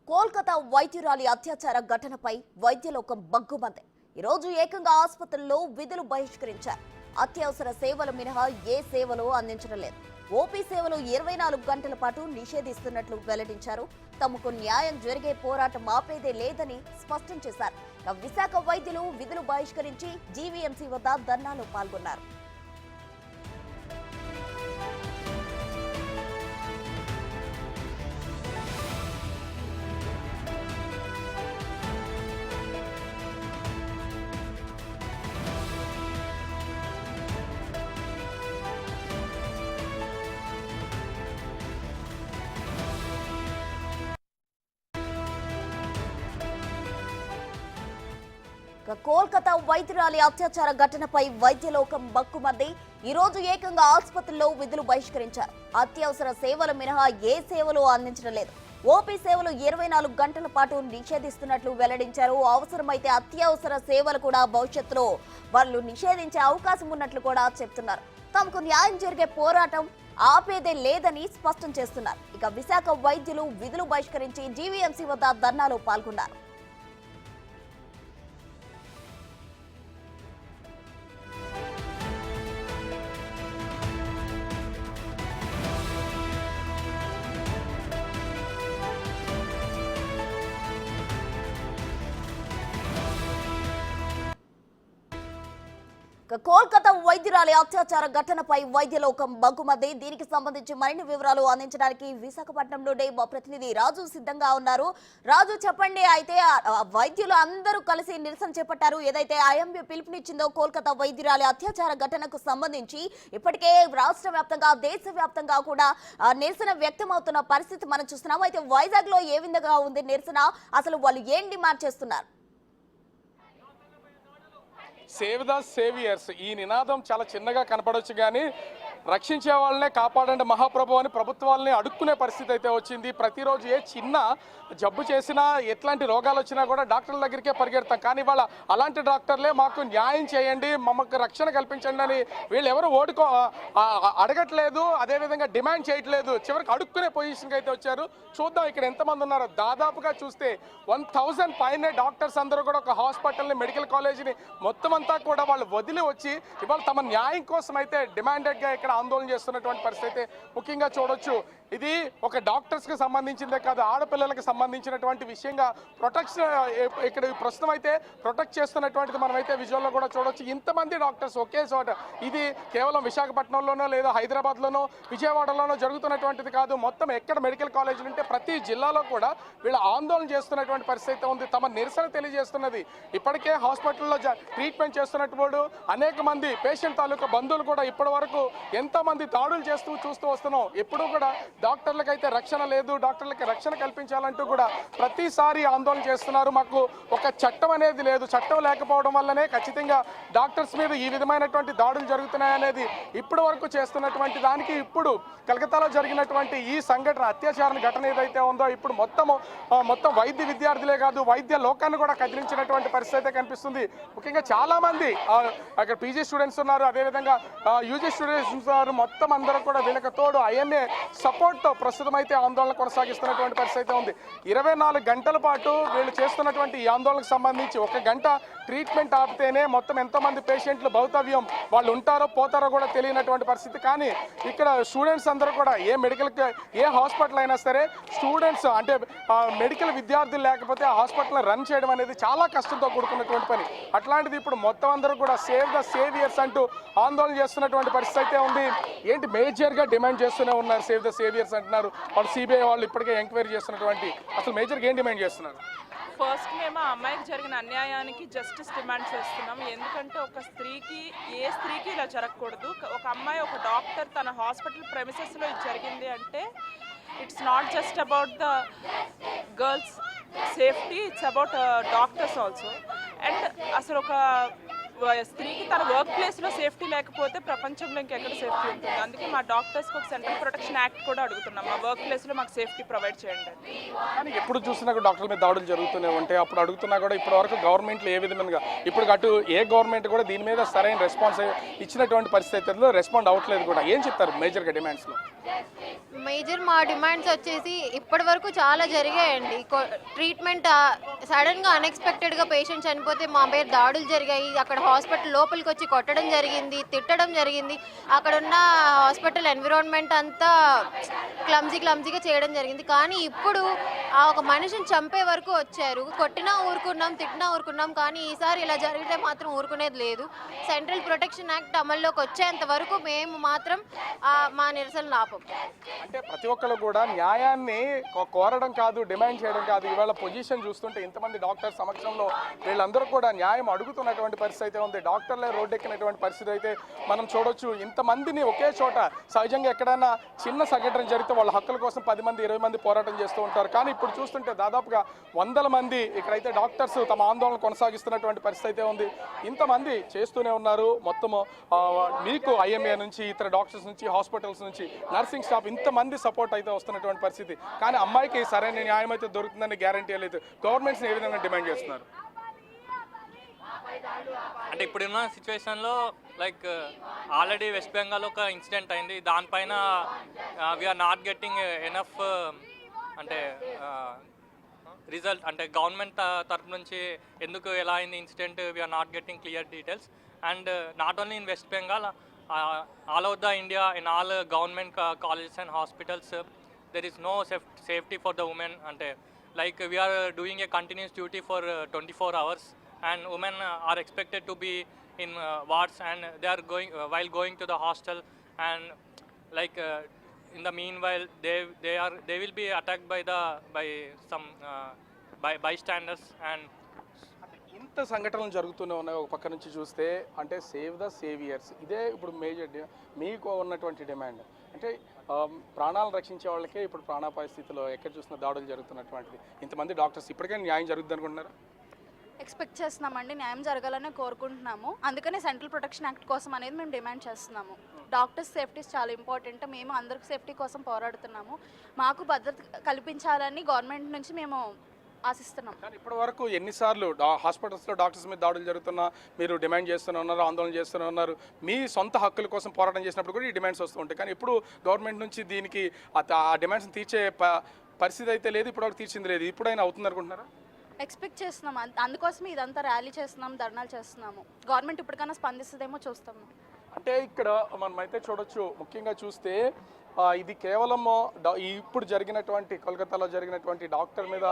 కోల్కతా వైద్యురాలి అత్యాచార ఘటనపై వైద్యలోకం బగ్గుమంది. ఈరోజు ఏకంగా ఆసుపత్రుల్లో విధులు బహిష్కరించారు. అత్యవసర సేవలు మినహా ఏ సేవలు అందించడం లేదు. ఓపీ సేవలు 24 గంటల పాటు నిషేధిస్తున్నట్లు వెల్లడించారు. తమకు న్యాయం జరిగే పోరాటం ఆపేదే లేదని స్పష్టం చేశారు. విశాఖ వైద్యులు విధులు బహిష్కరించి జీవీఎంసీ వద్ద ధర్నాలో పాల్గొన్నారు. కోల్కతా వైద్యురాలి అత్యాచార ఘటనపై వైద్యలోకం బగ్గుమంది. ఈ రోజు ఏకంగా ఆసుపత్రుల్లో విధులు బహిష్కరించారు. అత్యవసర సేవలు మినహా ఏ సేవలు అందించడం లేదు. ఓపీ సేవలు 24 గంటల పాటు నిషేధిస్తున్నట్లు వెల్లడించారు. అవసరమైతే అత్యవసర సేవలు కూడా భవిష్యత్తులో వాళ్ళు నిషేధించే అవకాశం ఉన్నట్లు కూడా చెప్తున్నారు. తమకు న్యాయం జరిగే పోరాటం ఆపేదే లేదని స్పష్టం చేస్తున్నారు. ఇక విశాఖ వైద్యులు విధులు బహిష్కరించి జీవీఎంసీ వద్ద ధర్నాలో పాల్గొన్నారు. కోల్కతా వైద్యురాలి అత్యాచార ఘటనపై వైద్యలోకం బగ్గుమంది. దీనికి సంబంధించి మరిన్ని వివరాలు అందించడానికి విశాఖపట్నం నుండి మా ప్రతినిధి రాజు సిద్ధంగా ఉన్నారు. రాజు, చెప్పండి. అయితే వైద్యులు అందరూ కలిసి నిరసన చేపట్టారు. ఏదైతే ఐఎంఏ పిలుపునిచ్చిందో కోల్కతా వైద్యురాలి అత్యాచార ఘటనకు సంబంధించి ఇప్పటికే రాష్ట్ర వ్యాప్తంగా దేశవ్యాప్తంగా కూడా నిరసన వ్యక్తమవుతున్న పరిస్థితి మనం చూస్తున్నాము. అయితే వైజాగ్ లో ఏ విధంగా ఉంది నిరసన? అసలు వాళ్ళు ఏం డిమాండ్ చేస్తున్నారు? సేవ్ ద సేవియర్స్ ఈ నినాదం చాలా చిన్నగా కనపడవచ్చు, కానీ రక్షించే వాళ్ళనే కాపాడండి మహాప్రభు అని ప్రభుత్వాలని అడుక్కునే పరిస్థితి అయితే వచ్చింది. ప్రతిరోజు ఏ చిన్న జబ్బు చేసినా, ఎట్లాంటి రోగాలు వచ్చినా కూడా డాక్టర్ల దగ్గరికే పరిగెడతాం. కానీ వాళ్ళ అలాంటి డాక్టర్లే మాకు న్యాయం చేయండి, మమ్మకు రక్షణ కల్పించండి అని వీళ్ళు ఎవరు అడగట్లేదు, అదేవిధంగా డిమాండ్ చేయట్లేదు. చివరికి అడుక్కునే పొజిషన్కి అయితే వచ్చారు. చూద్దాం ఇక్కడ ఎంతమంది ఉన్నారో. దాదాపుగా చూస్తే 1000 పైనే డాక్టర్స్ అందరూ కూడా ఒక హాస్పిటల్ని, మెడికల్ కాలేజీని మొత్తం అంతా కూడా వాళ్ళు వదిలి వచ్చి ఇవాళ తమ న్యాయం కోసం అయితే డిమాండెడ్గా ఇక్కడ ఆందోళన చేస్తున్నటువంటి పరిస్థితి అయితే ముఖ్యంగా చూడొచ్చు. ఇది ఒక డాక్టర్స్కి సంబంధించిందే కాదు, ఆడపిల్లలకు సంబంధించినటువంటి విషయంగా ప్రొటెక్షన్ ఇక్కడ ప్రస్తుతం అయితే ప్రొటెక్ట్ చేస్తున్నటువంటిది మనమైతే విజువల్లో కూడా చూడొచ్చు. ఇంతమంది డాక్టర్స్ ఒకే చోట, ఇది కేవలం విశాఖపట్నంలోనో లేదా హైదరాబాద్లోనో విజయవాడలోనో జరుగుతున్నటువంటిది కాదు. మొత్తం ఎక్కడ మెడికల్ కాలేజీలు ఉంటే ప్రతి జిల్లాలో కూడా వీళ్ళు ఆందోళన చేస్తున్నటువంటి పరిస్థితి ఉంది. తమ నిరసన తెలియజేస్తున్నది. ఇప్పటికే హాస్పిటల్లో ట్రీట్మెంట్ చేస్తున్నప్పుడు అనేక మంది పేషెంట్ తాలూకా బంధువులు కూడా ఇప్పటి వరకు ఎంతోమంది దాడులు చూస్తూ వస్తున్నాం. ఎప్పుడూ కూడా డాక్టర్లకు అయితే రక్షణ లేదు, డాక్టర్లకి రక్షణ కల్పించాలంటూ కూడా ప్రతిసారి ఆందోళన చేస్తున్నారు. మాకు ఒక చట్టం అనేది లేదు, చట్టం లేకపోవడం వల్లనే ఖచ్చితంగా డాక్టర్స్ మీద ఈ విధమైనటువంటి దాడులు జరుగుతున్నాయనేది ఇప్పటి వరకు చేస్తున్నటువంటి దానికి ఇప్పుడు కలకత్తాలో జరిగినటువంటి ఈ సంఘటన, అత్యాచార ఘటన ఏదైతే ఉందో ఇప్పుడు మొత్తం వైద్య విద్యార్థులే కాదు వైద్య లోకాన్ని కూడా కదిలించినటువంటి పరిస్థితి కనిపిస్తుంది. ముఖ్యంగా చాలా మంది అక్కడ పీజీ స్టూడెంట్స్ ఉన్నారు, అదేవిధంగా యూజీ స్టూడెంట్స్ ఉన్నారు. మొత్తం అందరూ కూడా వీళ్ళకి తోడు ఐఎంఏ సపోర్ట్తో ప్రస్తుతం అయితే ఆందోళన కొనసాగిస్తున్నటువంటి పరిస్థితి ఉంది. 24 గంటల పాటు వీళ్ళు చేస్తున్నటువంటి ఈ ఆందోళనకు సంబంధించి 1 గంట ట్రీట్మెంట్ ఆపితేనే మొత్తం ఎంతోమంది పేషెంట్లు భౌతవ్యం వాళ్ళు ఉంటారో పోతారో కూడా తెలియనటువంటి పరిస్థితి. కానీ ఇక్కడ స్టూడెంట్స్ అందరూ కూడా ఏ హాస్పిటల్ అయినా సరే స్టూడెంట్స్ అంటే మెడికల్ విద్యార్థులు లేకపోతే ఆ హాస్పిటల్ని రన్ చేయడం అనేది చాలా కష్టంతో కూడుకున్నటువంటి పని. అట్లాంటిది ఇప్పుడు మొత్తం అందరూ కూడా సేవ్ ద సేవియర్స్ అంటూ ఆందోళన చేస్తున్నటువంటి పరిస్థితి అయితే ఉంది. ఏంటి మేజర్గా డిమాండ్ చేస్తూనే ఉన్నారు, సేవ్ ద సేవియర్స్ అంటున్నారు. వాళ్ళు సిబిఐ వాళ్ళు ఇప్పటికే ఎంక్వైరీ చేస్తున్నటువంటి అసలు మేజర్గా ఏం డిమాండ్ చేస్తున్నారు? ఫస్ట్ మేము ఆ అమ్మాయికి జరిగిన అన్యాయానికి జస్టిస్ డిమాండ్ చేస్తున్నాం. ఎందుకంటే ఒక స్త్రీకి, ఏ స్త్రీకి ఇలా జరగకూడదు. ఒక అమ్మాయి, ఒక డాక్టర్ తన హాస్పిటల్ ప్రెమిసెస్లో ఇది జరిగింది అంటే it's not just about the girls safety, it's about doctors also. And అసలు ఒక స్త్రీకి తన వర్క్ ప్లేస్లో సేఫ్టీ లేకపోతే ప్రపంచంలో ఇంకెక్కడ సేఫ్టీ ఉంటుంది. అందుకే మా డాక్టర్స్కి ఒక సెంట్రల్ ప్రొటెక్షన్ యాక్ట్ కూడా అడుగుతున్నాం, మా వర్క్ ప్లేస్లో మాకు సేఫ్టీ ప్రొవైడ్ చేయండి. కానీ ఎప్పుడు చూసినా కూడా డాక్టర్ల మీద దాడులు జరుగుతూనే ఉంటాయి. అప్పుడు అడుగుతున్నా కూడా ఇప్పటి వరకు గవర్నమెంట్లో ఏ విధంగా ఇప్పుడు అటు ఏ గవర్నమెంట్ కూడా దీని మీద సరైన రెస్పాన్స్ ఇచ్చినటువంటి పరిస్థితుల్లో రెస్పాండ్ అవ్వట్లేదు కూడా. ఏం చెప్తారు మేజర్గా డిమాండ్స్లో? మేజర్ మా డిమాండ్స్ వచ్చేసి ఇప్పటి వరకు చాలా జరిగాయండి. ట్రీట్మెంట్ సడన్గా అన్ఎక్స్పెక్టెడ్గా పేషెంట్ చనిపోతే మా మీద దాడులు జరిగాయి. అక్కడ హాస్పిటల్ లోపలికి వచ్చి కొట్టడం జరిగింది, తిట్టడం జరిగింది. అక్కడ ఉన్న హాస్పిటల్ ఎన్విరాన్మెంట్ అంతా క్లమ్జీగా చేయడం జరిగింది. కానీ ఇప్పుడు ఆ ఒక మనిషిని చంపే వరకు వచ్చారు. కొట్టినా ఊరుకున్నాం, తిట్టినా ఊరుకున్నాం. కానీ ఈసారి ఇలా జరిగితే మాత్రం ఊరుకునేది లేదు. సెంట్రల్ ప్రొటెక్షన్ యాక్ట్ అమల్లోకి వచ్చేంత వరకు మేము మాత్రం మా నిరసనలు ఆపం. అంటే ప్రతి ఒక్కరు కూడా న్యాయాన్ని కోరడం కాదు, డిమాండ్ చేయడం కాదు. ఇవాళ పొజిషన్ చూస్తుంటే ఇంతమంది డాక్టర్ సమక్షంలో వీళ్ళందరూ కూడా న్యాయం అడుగుతున్నటువంటి పరిస్థితి అయితే ఉంది. డాక్టర్లే రోడ్డెక్కినటువంటి పరిస్థితి అయితే మనం చూడొచ్చు. ఇంతమందిని ఒకే చోట సహజంగా ఎక్కడైనా చిన్న సంఘటన జరిగితే వాళ్ళ హక్కుల కోసం 10 మంది 20 మంది పోరాటం చేస్తూ ఉంటారు. కానీ ఇప్పుడు చూస్తుంటే దాదాపుగా 100 మంది ఇక్కడైతే డాక్టర్స్ తమ ఆందోళన కొనసాగిస్తున్నటువంటి పరిస్థితి అయితే ఉంది. ఇంతమంది చేస్తూనే ఉన్నారు. మొత్తము మీకు ఐఎంఏ నుంచి, ఇతర డాక్టర్స్ నుంచి, హాస్పిటల్స్ నుంచి, నర్సింగ్ స్టాఫ్ ఇంతమంది సపోర్ట్ అయితే వస్తున్నటువంటి పరిస్థితి. కానీ అమ్మాయికి సరైన న్యాయం అయితే దొరుకుతుందని గ్యారంటీ లేదు. గవర్నమెంట్స్ని ఏ విధంగా డిమాండ్ చేస్తున్నారు? అంటే ఇప్పుడున్న సిచ్యువేషన్లో లైక్ ఆల్రెడీ వెస్ట్ బెంగాల్ ఒక ఇన్సిడెంట్ అయింది. దానిపైన వీఆర్ నాట్ గెట్టింగ్ ఎనఫ్ అంటే రిజల్ట్, అంటే గవర్నమెంట్ తరఫు నుంచి ఎందుకు ఎలా అయింది incident, we're not getting clear details. And not only in west Bengal, all over the India, in all government colleges and hospitals, there is no safety for the women. And like we are doing a continuous duty for 24 hours, and women are expected to be in wards, and they are going while going to the hostel, and like in the meanwhile they will be attacked by some bystanders. And ఇంత సంఘటనలు జరుగుతూనే ఉన్నాయి. ఒక పక్క నుంచి చూస్తే అంటే save the saviours ఇదే ఇప్పుడు మేజర్ మీకు ఉన్నటువంటి డిమాండ్. అంటే ప్రాణాలను రక్షించే వాళ్ళకే ఇప్పుడు ప్రాణాపాయ స్థితిలో ఎక్కడ చూసినా దాడులు జరుగుతున్నటువంటిది. ఇంతమంది డాక్టర్స్ ఇప్పటికే న్యాయం జరుగుతుంది అనుకుంటున్నారా? ఎక్స్పెక్ట్ చేస్తున్నామండి, న్యాయం జరగాలని కోరుకుంటున్నాము. అందుకనే సెంట్రల్ ప్రొటెక్షన్ యాక్ట్ కోసం అనేది మేము డిమాండ్ చేస్తున్నాము. డాక్టర్స్ సేఫ్టీస్ చాలా ఇంపార్టెంట్. మేము అందరికి సేఫ్టీ కోసం పోరాడుతున్నాము. మాకు భద్రత కల్పించాలని గవర్నమెంట్ నుంచి మేము ఆశిస్తున్నాం. కానీ ఇప్పటి వరకు ఎన్నిసార్లు హాస్పిటల్స్లో డాక్టర్స్ మీద దాడులు జరుగుతున్నా మీరు డిమాండ్ చేస్తూనే ఉన్నారు, ఆందోళన చేస్తూనే ఉన్నారు. మీ సొంత హక్కుల కోసం పోరాటం చేసినప్పుడు కూడా ఈ డిమాండ్స్ వస్తూ ఉంటాయి. కానీ ఇప్పుడు గవర్నమెంట్ నుంచి దీనికి ఆ డిమాండ్స్ని తీర్చే పరిస్థితి అయితే లేదు, ఇప్పటివరకు తీర్చింది లేదు. ఇప్పుడైనా అవుతుంది అనుకుంటున్నారా? ఎక్స్పెక్ట్ చేస్తున్నాం. అందుకోసమే ఇదంతా ర్యాలీ చేస్తున్నాం, ధర్నాలు చేస్తున్నాము. గవర్నమెంట్ ఇప్పటికైనా స్పందిస్తుందేమో చూస్తాము. అంటే ఇక్కడ మనమైతే చూడొచ్చు, ముఖ్యంగా చూస్తే ఇది కేవలం ఇప్పుడు జరిగినటువంటి కోల్కతాలో జరిగినటువంటి డాక్టర్ మీద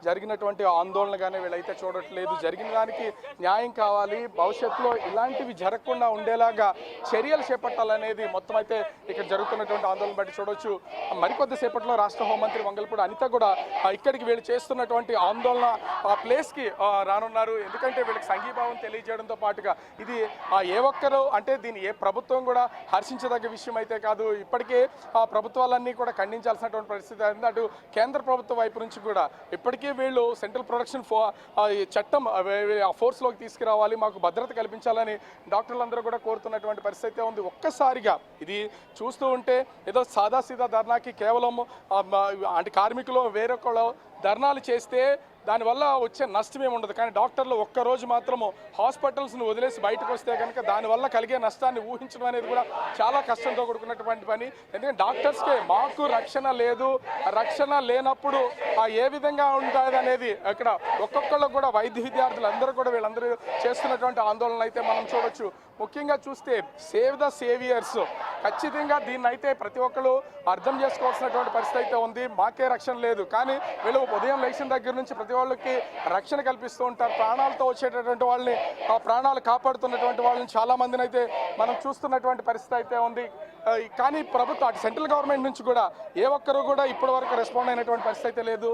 జరిగినటువంటి ఆందోళనగానే వీళ్ళైతే చూడట్లేదు. జరిగిన దానికి న్యాయం కావాలి, భవిష్యత్తులో ఇలాంటివి జరగకుండా ఉండేలాగా చర్యలు చేపట్టాలనేది మొత్తం అయితే ఇక్కడ జరుగుతున్నటువంటి ఆందోళన బట్టి చూడొచ్చు. మరికొద్దిసేపట్లో రాష్ట్ర హోంమంత్రి వంగల్పూడి అనిత కూడా ఇక్కడికి వీళ్ళు చేస్తున్నటువంటి ఆందోళన ఆ ప్లేస్కి రానున్నారు. ఎందుకంటే వీళ్ళకి సంఘీభావం తెలియజేయడంతో పాటుగా ఇది ఏ ఒక్కరు అంటే దీన్ని ఏ ప్రభుత్వం కూడా హర్షించదగ్గ విషయం అయితే కాదు. ఇప్పటికే ఆ ప్రభుత్వాలన్నీ కూడా ఖండించాల్సినటువంటి పరిస్థితి ఉంది. అటు కేంద్ర ప్రభుత్వం వైపు నుంచి కూడా ఇప్పటికే వీళ్ళు సెంట్రల్ ప్రొటెక్షన్ చట్టం ఫోర్స్లోకి తీసుకురావాలి, మాకు భద్రత కల్పించాలని డాక్టర్లందరూ కూడా కోరుతున్నటువంటి పరిస్థితి ఉంది. ఒక్కసారిగా ఇది చూస్తూ ఉంటే ఏదో సాదాసీదా ధర్నాకి కేవలం అంటే కార్మికులు వేరొకళ్ళు ధర్నాలు చేస్తే దానివల్ల వచ్చే నష్టం ఏమి ఉండదు. కానీ డాక్టర్లు ఒక్కరోజు మాత్రము హాస్పిటల్స్ను వదిలేసి బయటకు వస్తే కనుక దానివల్ల కలిగే నష్టాన్ని ఊహించడం అనేది కూడా చాలా కష్టంతో కూడుకున్నటువంటి పని. ఎందుకంటే డాక్టర్స్కే మాకు రక్షణ లేదు, రక్షణ లేనప్పుడు ఏ విధంగా ఉంటుంది అనేది అక్కడ ఒక్కొక్కళ్ళు కూడా వైద్య విద్యార్థులు అందరూ కూడా వీళ్ళందరూ చేస్తున్నటువంటి ఆందోళనలు అయితే మనం చూడొచ్చు. ముఖ్యంగా చూస్తే సేవ్ ద సేవియర్స్ ఖచ్చితంగా దీన్ని అయితే ప్రతి ఒక్కరు అర్థం చేసుకోవాల్సినటువంటి పరిస్థితి అయితే ఉంది. మాకే రక్షణ లేదు, కానీ వీళ్ళు ఉదయం లేచిన దగ్గర నుంచి ప్రతి వాళ్ళకి రక్షణ కల్పిస్తూ ఉంటారు. ప్రాణాలతో వచ్చేటటువంటి వాళ్ళని ఆ ప్రాణాలు కాపాడుతున్నటువంటి వాళ్ళని చాలా మందిని అయితే మనం చూస్తున్నటువంటి పరిస్థితి అయితే ఉంది. కానీ ప్రభుత్వం అటు సెంట్రల్ గవర్నమెంట్ నుంచి కూడా ఏ ఒక్కరు కూడా ఇప్పటి వరకు రెస్పాండ్ అయినటువంటి పరిస్థితి అయితే లేదు.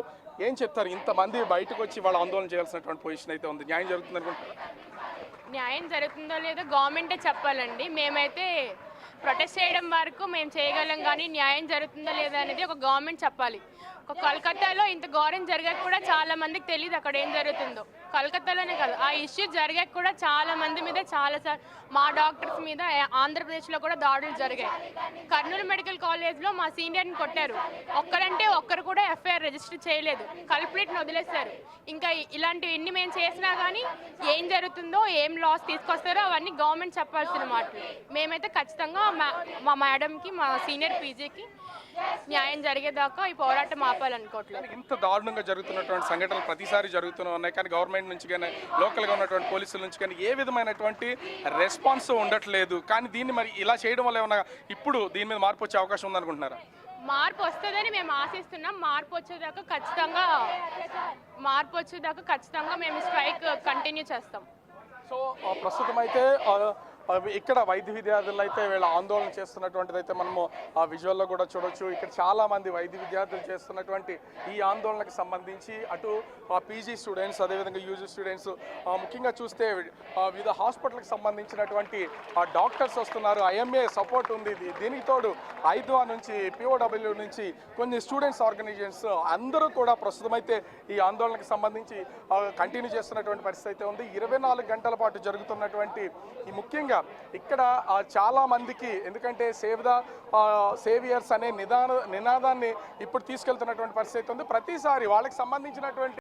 ఏం చెప్తారు? ఇంతమంది బయటకు వచ్చి వాళ్ళు ఆందోళన చేయాల్సినటువంటి పొజిషన్ అయితే ఉంది. న్యాయం జరుగుతుంది అనుకుంటారు? న్యాయం జరుగుతుందో లేదో గవర్నమెంటే చెప్పాలండి. మేమైతే ప్రొటెస్ట్ చేయడం వరకు మేము చేయగలం, కానీ న్యాయం జరుగుతుందో లేదా అనేది ఒక గవర్నమెంట్ చెప్పాలి. ఒక కోల్కతాలో ఇంత ఘోరం జరిగాక కూడా చాలా మందికి తెలియదు అక్కడ ఏం జరుగుతుందో. కోల్కతాలోనే కాదు, ఆ ఇష్యూ జరిగాక కూడా చాలా మంది మీద మా డాక్టర్స్ మీద ఆంధ్రప్రదేశ్లో కూడా దాడులు జరిగాయి. కర్నూలు మెడికల్ కాలేజ్లో మా సీనియర్ని కొట్టారు. ఒక్కరంటే ఒక్కరు కూడా ఎఫ్ఐఆర్ రిజిస్టర్ చేయలేదు, కల్ప్రిట్ని వదిలేశారు. ఇంకా ఇలాంటివి ఎన్ని మేము చేసినా కానీ ఏం జరుగుతుందో, ఏం లాస్ తీసుకొస్తారో అవన్నీ గవర్నమెంట్ చెప్పాల్సిన మాటలు. మేమైతే ఖచ్చితంగా మా మేడంకి, మా సీనియర్ పీజీకి న్యాయం జరిగేదాకా ఈ పోరాటం ఆపాలనుకోవట్లేదు. ఇంత దారుణంగా జరుగుతున్నటువంటి సంఘటనలు ప్రతిసారి జరుగుతూనే ఉన్నాయి, కానీ గవర్నమెంట్ నుంచి కానీ లోకల్గా ఉన్నటువంటి పోలీసుల నుంచి కానీ ఏ విధమైనటువంటి రెస్పాన్స్ ఉండట్లేదు. కానీ దీన్ని మరి ఇలా చేయడం వల్ల ఏమన్నా ఇప్పుడు దీని మీద మార్పు వచ్చే అవకాశం ఉందనుకుంటున్నారా? మార్పు వస్తుందని మేము ఆశిస్తున్నాం. మార్పు వచ్చేదాకా ఖచ్చితంగా మేము స్ట్రైక్ కంటిన్యూ చేస్తాం. సో ప్రస్తుతం అయితే ఇక్కడ వైద్య విద్యార్థులు అయితే వీళ్ళ ఆందోళన చేస్తున్నటువంటిది అయితే మనము ఆ విజువల్లో కూడా చూడొచ్చు. ఇక్కడ చాలా మంది వైద్య విద్యార్థులు చేస్తున్నటువంటి ఈ ఆందోళనకు సంబంధించి అటు పీజీ స్టూడెంట్స్, అదేవిధంగా యూజీ స్టూడెంట్స్, ముఖ్యంగా చూస్తే వివిధ హాస్పిటల్కి సంబంధించినటువంటి డాక్టర్స్ వస్తున్నారు. ఐఎంఏ సపోర్ట్ ఉంది. దీనికి తోడు ఐద్వా నుంచి, పిఓడబ్ల్యూ నుంచి కొన్ని స్టూడెంట్స్ ఆర్గనైజేషన్స్ అందరూ కూడా ప్రస్తుతం అయితే ఈ ఆందోళనకు సంబంధించి కంటిన్యూ చేస్తున్నటువంటి పరిస్థితి అయితే ఉంది. 24 గంటల పాటు జరుగుతున్నటువంటి ఈ ముఖ్యంగా ఇక్కడ చాలా మందికి, ఎందుకంటే సేవియర్స్ అనే నినాదాన్ని ఇప్పుడు తీసుకెళ్తున్నటువంటి పరిస్థితి ఉంది. ప్రతిసారి వాళ్ళకి సంబంధించినటువంటి